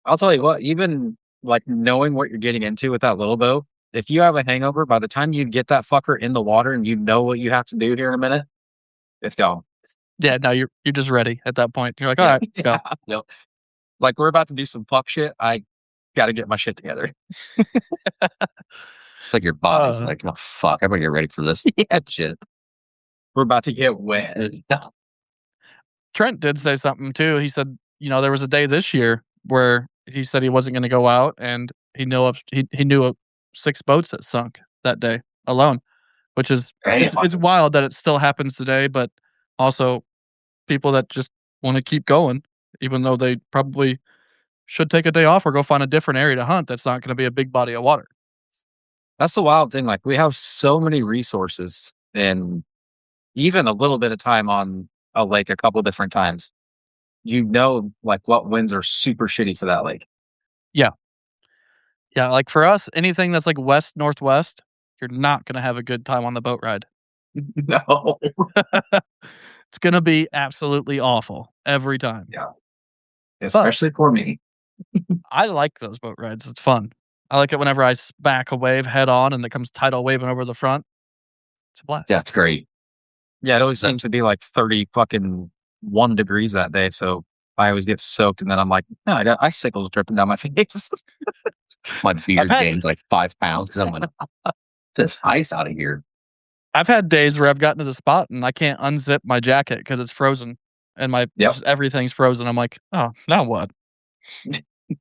I'll tell you what, even like knowing what you're getting into with that little boat, if you have a hangover, by the time you get that fucker in the water and you know what you have to do here in a minute, it's gone. Yeah, no, you're just ready at that point. You're like, all right, let's go. Yep. Like we're about to do some fuck shit. I got to get my shit together. It's like your body's like, oh fuck, I better get ready for this. Yeah, shit. We're about to get wet. Trent did say something too. He said, there was a day this year where he said he wasn't going to go out, and he knew he knew of 6 boats that sunk that day alone, which is it's wild that it still happens today. But also, people that just want to keep going, even though they probably should take a day off or go find a different area to hunt. That's not going to be a big body of water. That's the wild thing. Like we have so many resources and even a little bit of time on a lake a couple different times. Like what winds are super shitty for that lake. Yeah. Yeah. Like for us, anything that's like west, northwest, you're not going to have a good time on the boat ride. No. It's going to be absolutely awful every time. Yeah. Especially for me. I like those boat rides. It's fun. I like it whenever I smack a wave head on and it comes tidal waving over the front. It's a blast. Yeah, it's great. Yeah, it always seems to be like 30 fucking 1 degrees that day. So I always get soaked and then I'm like, no, I got icicles dripping down my face. My beard gains like 5 pounds because I'm like, this ice out of here. I've had days where I've gotten to the spot and I can't unzip my jacket because it's frozen and everything's frozen. I'm like, oh, now what?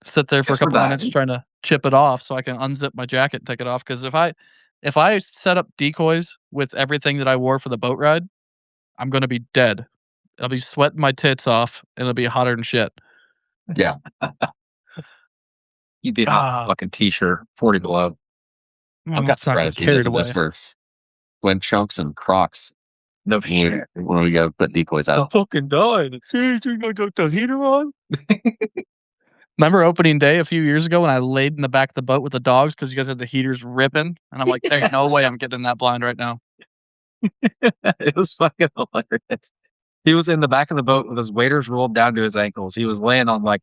Sit there for a couple minutes trying to chip it off so I can unzip my jacket and take it off. Because if I set up decoys with everything that I wore for the boat ride, I'm going to be dead. I'll be sweating my tits off and it'll be hotter than shit. Yeah. You'd be hot fucking t-shirt, 40 below. I'm not surprised he does this for swim trunks and Crocs. No shit. When we go put decoys out. I'm fucking dying. You gonna go the heater on? Remember opening day a few years ago when I laid in the back of the boat with the dogs because you guys had the heaters ripping? And I'm like, there's no way I'm getting in that blind right now. It was fucking hilarious. He was in the back of the boat with his waders rolled down to his ankles. He was laying on I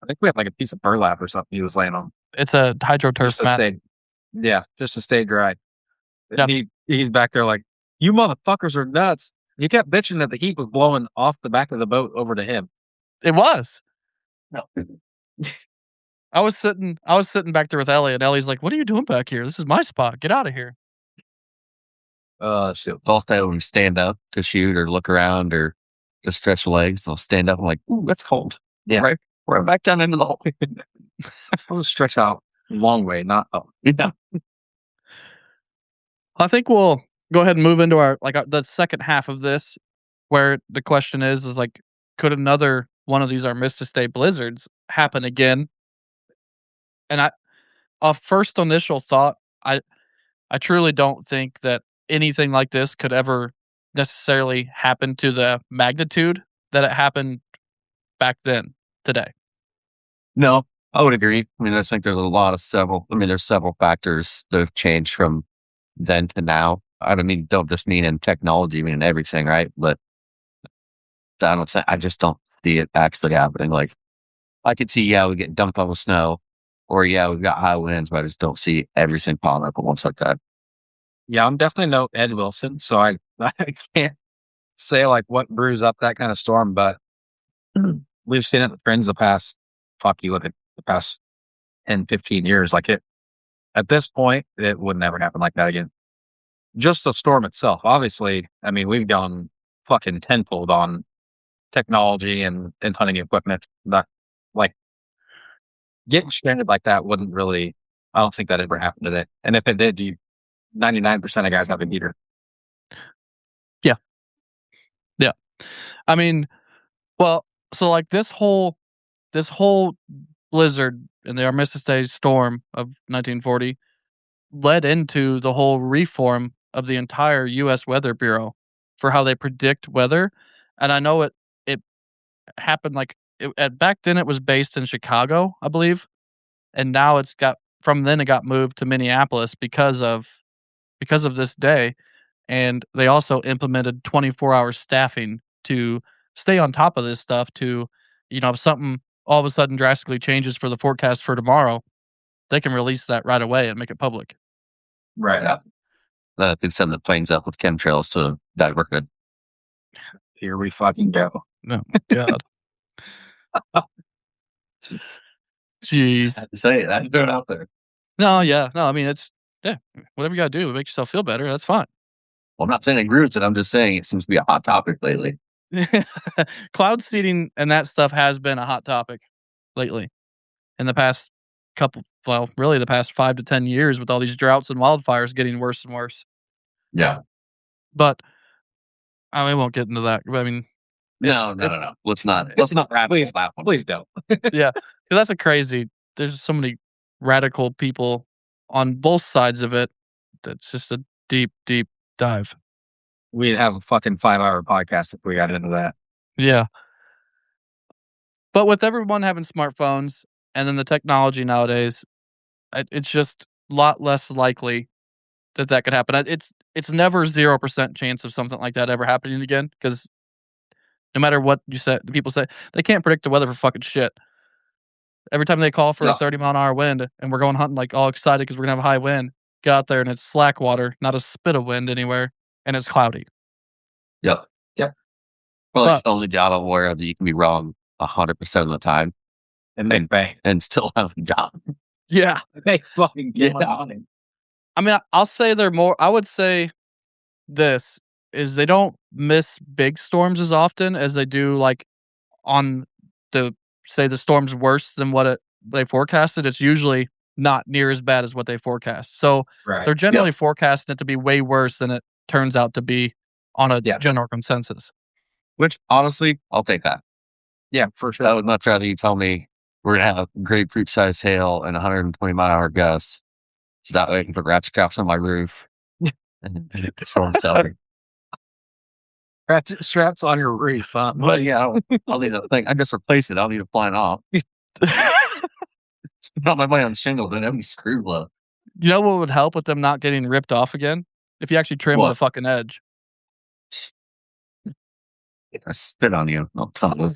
think we had like a piece of burlap or something he was laying on. It's a hydroturf mat. Just to stay dry. Yep. He's back there like, you motherfuckers are nuts. He kept bitching that the heat was blowing off the back of the boat over to him. It was. No. I was sitting back there with Ellie, and Ellie's like, "What are you doing back here? This is my spot. Get out of here." Shit. Also, when we stand up to shoot or look around or just stretch legs, I'll stand up. I'm like, ooh, that's cold. Yeah. Right back down into the hole. I was stretch out a long way, not up. Yeah. I think we'll go ahead and move into the second half of this, where the question is like, could another one of these Armistice Day Blizzards happen again? And a first initial thought, I truly don't think that anything like this could ever necessarily happen to the magnitude that it happened back then today. No, I would agree. I mean, I think there's there's several factors that have changed from then to now. I don't just mean in technology, I mean in everything, right? But I just don't see it actually happening. Like, I could see, we get dumped on with snow, or we've got high winds, but I just don't see everything piling up at once like that. Yeah, I'm definitely no Ed Wilson, so I can't say like what brews up that kind of storm, but we've seen it in trends the past, you look at the past 10, 15 years, like at this point, it would never happen like that again. Just the storm itself. Obviously, I mean, we've gone fucking tenfold on technology and hunting equipment. That, like, getting stranded like that wouldn't really, I don't think that ever happened today. And if it did, 99% of guys have a heater. Yeah. Yeah. I mean, well, so like this whole blizzard and the Armistice Day storm of 1940 led into the whole reform of the entire U.S. Weather Bureau for how they predict weather. And I know it happened back then it was based in Chicago, I believe. And now it got moved to Minneapolis because of this day. And they also implemented 24-hour staffing to stay on top of this stuff to, if something all of a sudden drastically changes for the forecast for tomorrow, they can release that right away and make it public. Right. They could send the planes up with chemtrails to divert it. Here we fucking go. Oh, God. Jeez. I had to say it. I had to throw it out there. No, yeah. No, I mean, whatever you got to do to make yourself feel better, that's fine. Well, I'm not saying it agrees with it. I'm just saying it seems to be a hot topic lately. Cloud seeding and that stuff has been a hot topic lately in the past the past 5 to 10 years with all these droughts and wildfires getting worse and worse. Yeah. But we won't get into that. I mean, no. Let's not wrap please, that one. Please don't. Yeah. That's there's so many radical people on both sides of it. That's just a deep, deep dive. We'd have a fucking 5-hour podcast if we got into that. Yeah. But with everyone having smartphones and then the technology nowadays, it's just a lot less likely that could happen. It's never 0% chance of something like that ever happening again, because no matter what you say, the people say, they can't predict the weather for fucking shit. Every time they call for a 30-mile-an-hour wind and we're going hunting like all excited because we're going to have a high wind, get out there and it's slack water, not a spit of wind anywhere, and it's cloudy. Yep. Well, the only job I'm aware of that you can be wrong 100% of the time and then bang and still have a job. Yeah. They fucking get on it. I mean, I would say this is they don't miss big storms as often as they do like on the storm's worse than what they forecasted. It's usually not near as bad as what they forecast. So they're generally forecasting it to be way worse than it turns out to be on a general consensus. Which, honestly, I'll take that. Yeah, for sure. I would much rather you tell me we're going to have grapefruit-sized hail and 120-mile-an-hour gusts. So that way I can put ratchet straps on my roof. and storm cellar. Ratchet straps on your roof, huh? But yeah, I'll need a thing. I just replace it. I'll need to flying off. Not my money on shingles, but every screw love. You know what would help with them not getting ripped off again? If you actually trim the fucking edge. I spit on you. I'll tell you.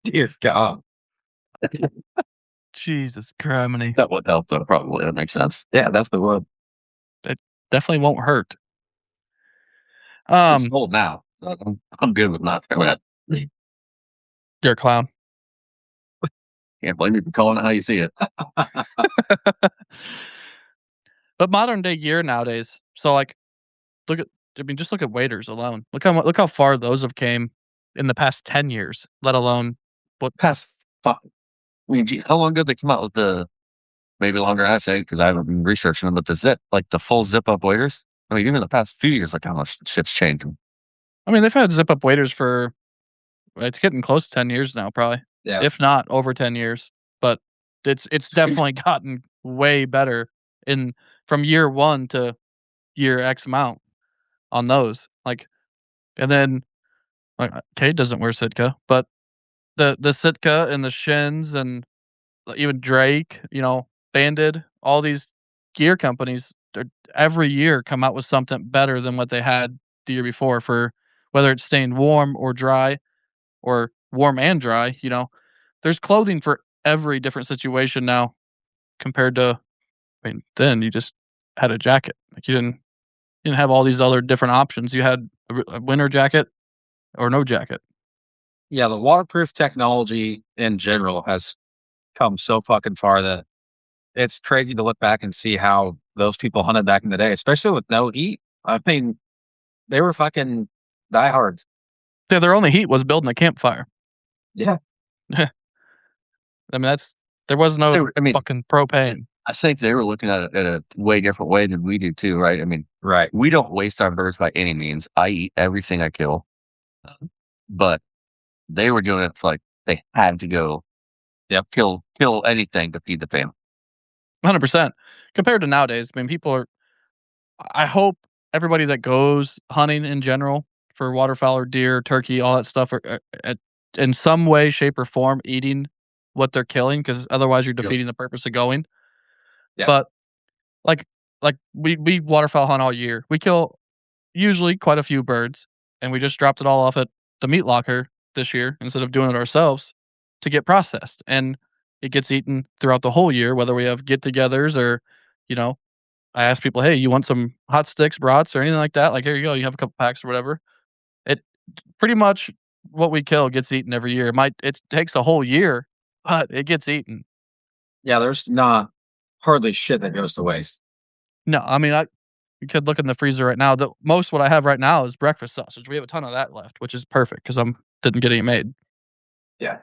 Dear God. Jesus criminy. That would help, though, probably. That makes sense. Yeah, definitely would. It definitely won't hurt. It's cold now. I'm good with not doing it. You're a clown. Can't blame you for calling it how you see it. But modern day gear nowadays. So like, just look at waders alone. Look how far those have came in the past 10 years. Let alone past 5. I mean, how long ago did they come out with the? Maybe longer than I say because I haven't been researching them. But the zip, like the full zip up waders. I mean, even the past few years, like how much shit's changed. I mean, they've had zip up waders for. It's getting close to 10 years now, probably. Yeah. If not over 10 years. But it's definitely gotten way better from year 1 to year X amount on those. Like, and then Kade doesn't wear Sitka, but the Sitka and the Shins and even Drake, Banded, all these gear companies every year come out with something better than what they had the year before for whether it's staying warm or dry or warm and dry. There's clothing for every different situation now compared to, then you just had a jacket. Like you didn't have all these other different options. You had a winter jacket or no jacket. Yeah, the waterproof technology in general has come so fucking far that it's crazy to look back and see how those people hunted back in the day, especially with no heat. I mean, they were fucking diehards. Yeah, their only heat was building a campfire. Yeah. I mean, there was no fucking propane. I think they were looking at it in a way different way than we do too, right? I mean, right. We don't waste our birds by any means. I eat everything I kill. But they were doing it like they had to go kill anything to feed the family. 100%. Compared to nowadays, I mean, I hope everybody that goes hunting in general for waterfowl or deer, turkey, all that stuff are in some way, shape, or form eating what they're killing, because otherwise you're defeating the purpose of going. Yeah. But like we waterfowl hunt all year. We kill usually quite a few birds, and we just dropped it all off at the meat locker this year instead of doing it ourselves to get processed. And it gets eaten throughout the whole year, whether we have get-togethers or, I ask people, hey, you want some hot sticks, brats, or anything like that? Like, here you go. You have a couple packs or whatever. It pretty much what we kill gets eaten every year. It takes a whole year, but it gets eaten. Yeah, there's not hardly shit that goes to waste. No, I mean, you could look in the freezer right now. What I have right now is breakfast sausage. We have a ton of that left, which is perfect because I didn't get any made. Yeah.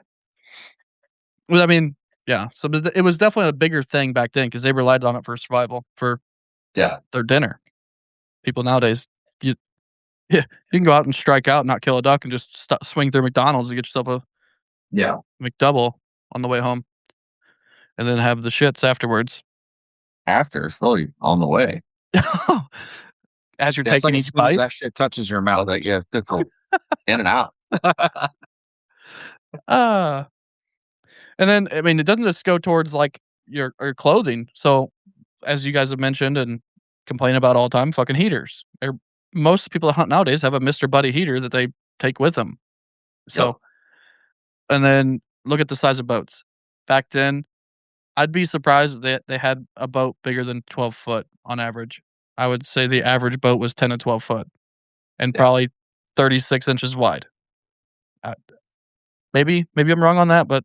Well, I mean, yeah. So it was definitely a bigger thing back then because they relied on it for survival for their dinner. People nowadays, you can go out and strike out, and not kill a duck, and just swing through McDonald's and get yourself a McDouble on the way home, and then have the shits afterwards. After, fully on the way. As you're taking each bite, that shit touches your mouth. Like, in and out. And then, I mean, it doesn't just go towards like your clothing. So, as you guys have mentioned and complain about all the time, fucking heaters. Most people that hunt nowadays have a Mr. Buddy heater that they take with them. So, and then look at the size of boats. Back then, I'd be surprised that they had a boat bigger than 12 foot on average. I would say the average boat was 10 to 12 foot and probably 36 inches wide. Maybe I'm wrong on that, but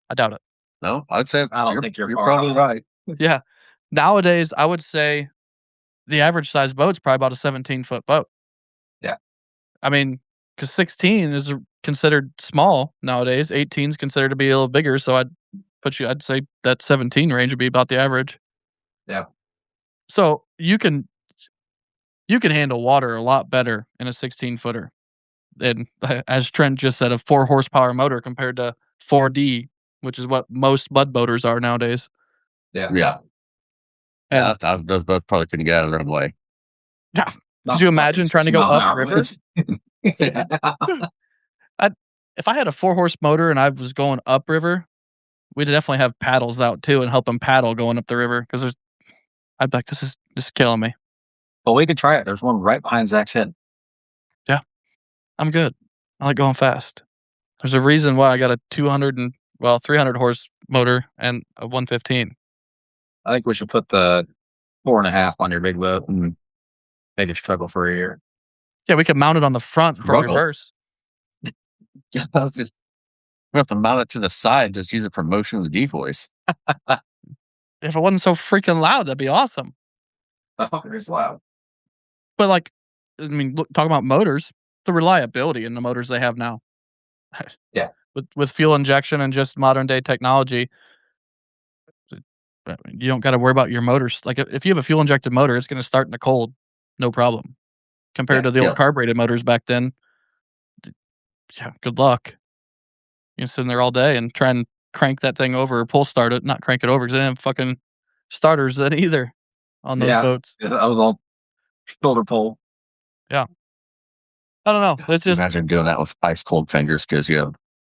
I doubt it. No, I'd say I don't think you're probably right. Yeah. Nowadays, I would say the average size boat's probably about a 17-foot boat. Yeah. I mean, because 16 is considered small nowadays. 18 is considered to be a little bigger. So I'd say that 17 range would be about the average. Yeah. So you can handle water a lot better in a 16-footer. And as Trent just said, a 4 horsepower motor compared to 4D, which is what most mud boaters are nowadays. Yeah. And Those boats probably couldn't get out of their own way. could you imagine trying to go upriver? Yeah. If I had a 4-horse motor and I was going upriver, we'd definitely have paddles out too and help them paddle going up the river because I'd be like, this is killing me. Well, we could try it. There's one right behind Zach's head. I'm good. I like going fast. There's a reason why I got a 300 horse motor and a 115. I think we should put the 4.5 on your big boat and make it struggle for a year. Yeah, we could mount it on the front for Struggle? reverse. We have to mount it to the side, just use it for motion of the decoys. If it wasn't so freaking loud, that'd be awesome. That fucker is loud. But like, I mean, look, talking about motors, the reliability in the motors they have now. Yeah. With fuel injection and just modern day technology, you don't got to worry about your motors. Like if you have a fuel injected motor, it's going to start in the cold, no problem. Compared to the old carbureted motors back then, yeah, good luck. You can sit in there all day and try and crank that thing over or pull start it, not crank it over because they didn't have fucking starters then either on those boats. Yeah, that was all shoulder pull. I don't know. It's just Imagine doing that with ice cold fingers because you have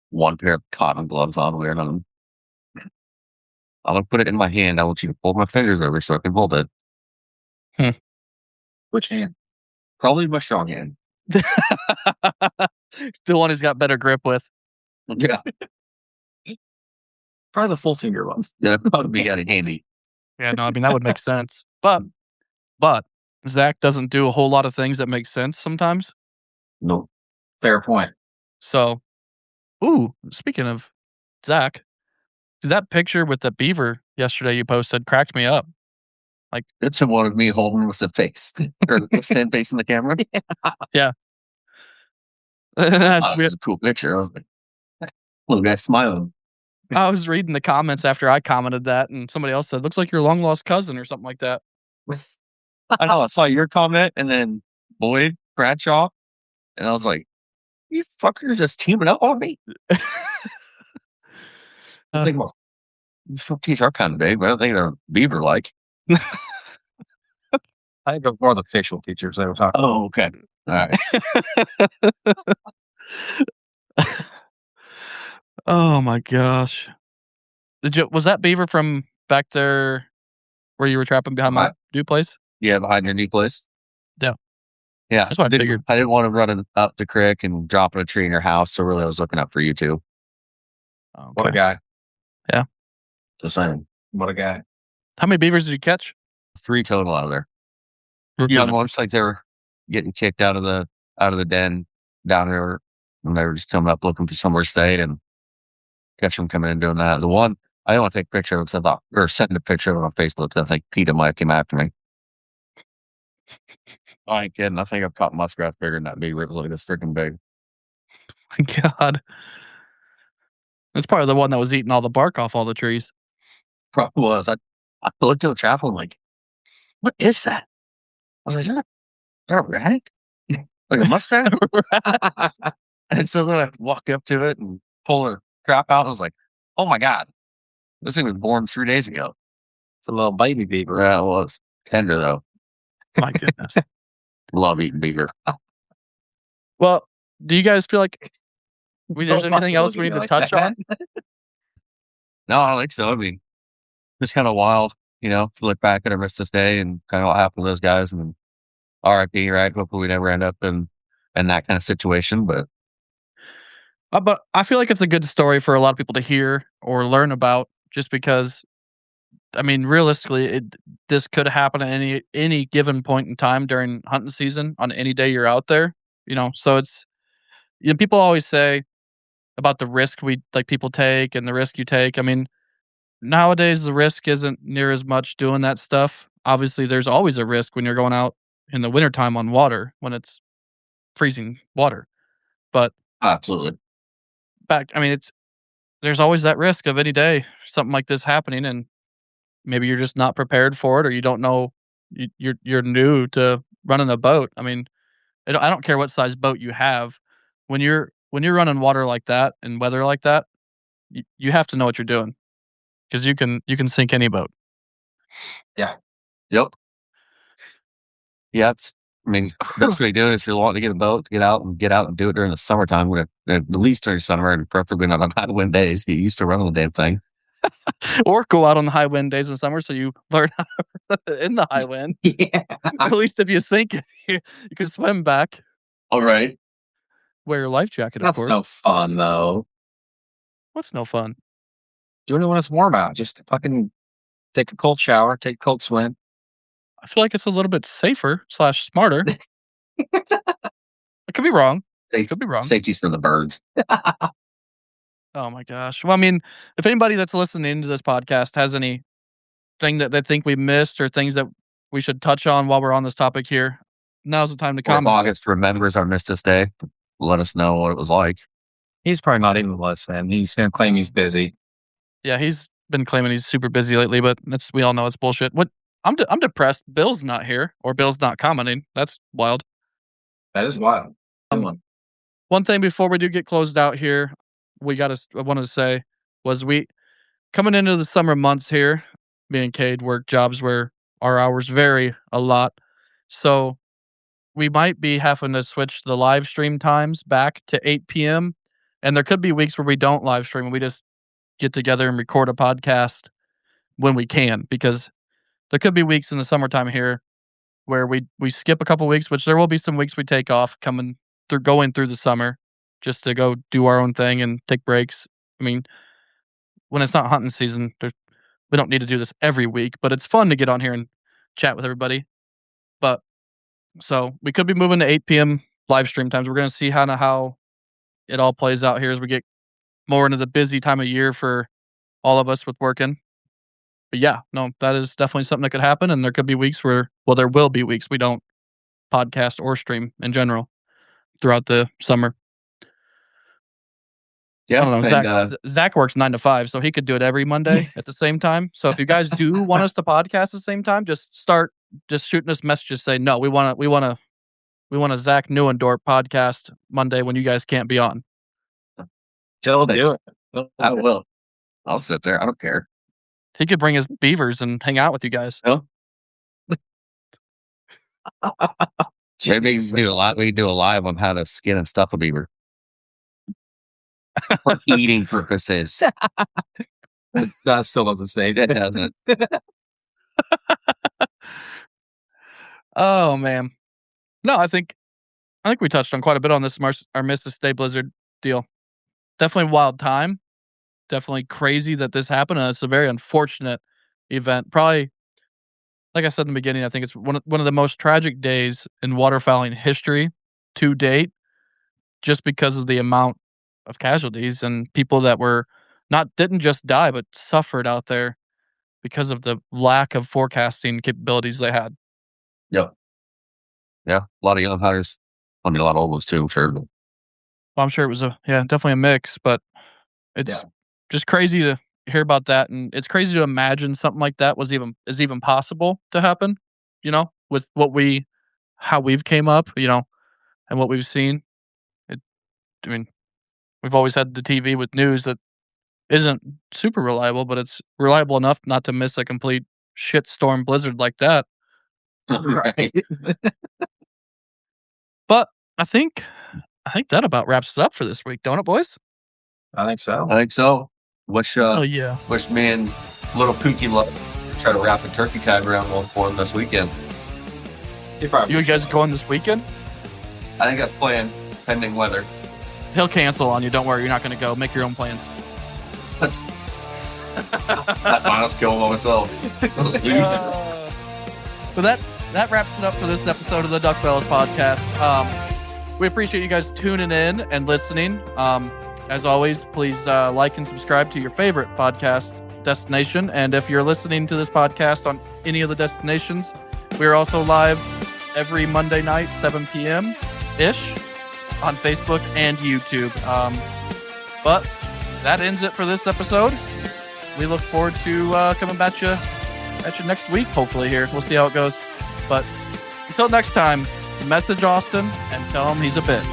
one pair of cotton gloves on wearing on them. I'm going to put it in my hand. I want you to pull my fingers over so I can hold it. Which hand? Probably my strong hand. the one he's got better grip with. Yeah. Probably the full finger ones. Yeah, probably be got it handy. Yeah, no, I mean that would make sense. But Zach doesn't do a whole lot of things that make sense sometimes. No. Fair point. So, speaking of Zach, that picture with the beaver yesterday you posted cracked me up. Like it's the one of me holding with the face or with the face in the camera. Yeah. It was a cool picture. I was like, little guy smiling. I was reading the comments after I commented that, and somebody else said, "Looks like your long lost cousin" or something like that. I know. I saw your comment, and then Boyd Bradshaw, and I was like, "You fuckers just teaming up on me." I think these front teeth are kind of big, but I don't think they're beaver like. I think of more of the facial features they were talking about. Oh, okay. All right. Oh my gosh! Was that beaver from back there where you were trapping behind my new place? Yeah, behind your new place. Yeah. That's what I figured. I didn't want to run it up the creek and drop in a tree in your house, so really I was looking up for you two. Okay. What a guy. Yeah. Just saying. What a guy. How many beavers did you catch? 3 total out of there. Yeah, ones like they were getting kicked out of the den down there, and they were just coming up looking for somewhere to stay and catch them coming in doing that. The one I didn't want to take a picture of because I thought, or send a picture of it on Facebook because I think PETA might have came after me. I ain't kidding. I think I've caught muskrats bigger than that beaver. It was like this freaking big. My God. That's probably the one that was eating all the bark off all the trees. Probably was. I looked at the trap and I'm like, what is that? I was like, is that a rat? Like a muskrat? And so then I walk up to it and pull the trap out. And I was like, oh my God. This thing was born 3 days ago. It's a little baby beaver. Yeah, it was. Tender though. My goodness. Love eating beaver. Well, do you guys feel like there's anything else we need to touch on? No, I don't think so. I mean, it's kind of wild, to look back at Armistice Day and kind of what happened to those guys and RIP, right? Hopefully we never end up in that kind of situation, but I feel like it's a good story for a lot of people to hear or learn about just because, I mean, realistically, this could happen at any given point in time during hunting season on any day you're out there, so it's, people always say about the risk people take and the risk you take. I mean, nowadays the risk isn't near as much doing that stuff. Obviously, there's always a risk when you're going out in the wintertime on water when it's freezing water. But absolutely. There's always that risk of any day something like this happening, and maybe you're just not prepared for it, or you don't know you're new to running a boat. I mean, I don't care what size boat you have. When you're running water like that and weather like that, you have to know what you're doing because you can sink any boat. Yep. Yeah, I mean, best way to do it if you're wanting to get a boat, get out and do it during the summertime. At least during summer, and preferably not on high wind days. Get used to running the damn thing. Or go out on the high wind days in summer so you learn how to run in the high wind. Yeah. At least if you sink, you can swim back. All right. Wear your life jacket, of That's course. no fun, though. What's no fun? Doing it when it's warm out. Just fucking take a cold shower, take a cold swim. I feel like it's a little bit safer / smarter. I could be wrong. Could be wrong. Safety's for the birds. Oh my gosh. Well, I mean, if anybody that's listening to this podcast has anything that they think we missed or things that we should touch on while we're on this topic here, now's the time to Or if comment. August remembers Armistice Day, let us know what it was like. He's probably not even listening. He's going to claim he's busy. Yeah, he's been claiming he's super busy lately, but we all know it's bullshit. What? I'm depressed. Bill's not here, or Bill's not commenting. That's wild. That is wild. One thing before we do get closed out here, I wanted to say was we coming into the summer months here. Me and Kade work jobs where our hours vary a lot, so we might be having to switch the live stream times back to 8 p.m. And there could be weeks where we don't live stream and we just get together and record a podcast when we can, because there could be weeks in the summertime here where we skip a couple weeks, which there will be some weeks we take off going through the summer just to go do our own thing and take breaks. I mean, when it's not hunting season, we don't need to do this every week, but it's fun to get on here and chat with everybody. But so we could be moving to 8 p.m. live stream times. We're going to see how it all plays out here as we get more into the busy time of year for all of us with working. But yeah, no, that is definitely something that could happen. And there could be weeks there will be weeks we don't podcast or stream in general throughout the summer. Yeah, I don't know. Zach works 9 to 5, so he could do it every Monday at the same time. So if you guys do want us to podcast at the same time, just shooting us messages saying, no, we want a Zach Neuendorf podcast Monday when you guys can't be on. He'll do it. I will. I'll sit there. I don't care. He could bring his beavers and hang out with you guys. No. Maybe we can do a live on how to skin and stuff a beaver. For eating purposes. That still doesn't say It doesn't. Oh man. No, I think we touched on quite a bit on this Armistice Day Blizzard deal. Definitely wild time. Definitely crazy that this happened. And it's a very unfortunate event. Probably, like I said in the beginning, I think it's one of the most tragic days in waterfowling history to date, just because of the amount of casualties and people that didn't just die, but suffered out there because of the lack of forecasting capabilities they had. Yep. Yeah, a lot of young hunters. I mean, a lot of old ones too, I'm sure. Well, I'm sure it was definitely a mix, but it's just crazy to hear about that, and it's crazy to imagine something like that is even possible to happen. With how we've came up, and what we've seen. We've always had the TV with news that isn't super reliable, but it's reliable enough not to miss a complete shitstorm blizzard like that. Right. But I think that about wraps it up for this week, don't it, boys? I think so. Wish yeah. me and little Pookie luck to try to wrap a turkey tag around one for him this weekend. You guys going this weekend? I think that's planned, pending weather. He'll cancel on you. Don't worry. You're not going to go. Make your own plans. I might kill him myself. But that wraps it up for this episode of the DuckFellas Podcast. We appreciate you guys tuning in and listening. As always, please like and subscribe to your favorite podcast destination. And if you're listening to this podcast on any of the destinations, we are also live every Monday night, 7 p.m.-ish on Facebook and YouTube. But that ends it for this episode. We look forward to coming at you next week, hopefully here. We'll see how it goes. But until next time, message Austin and tell him he's a bitch.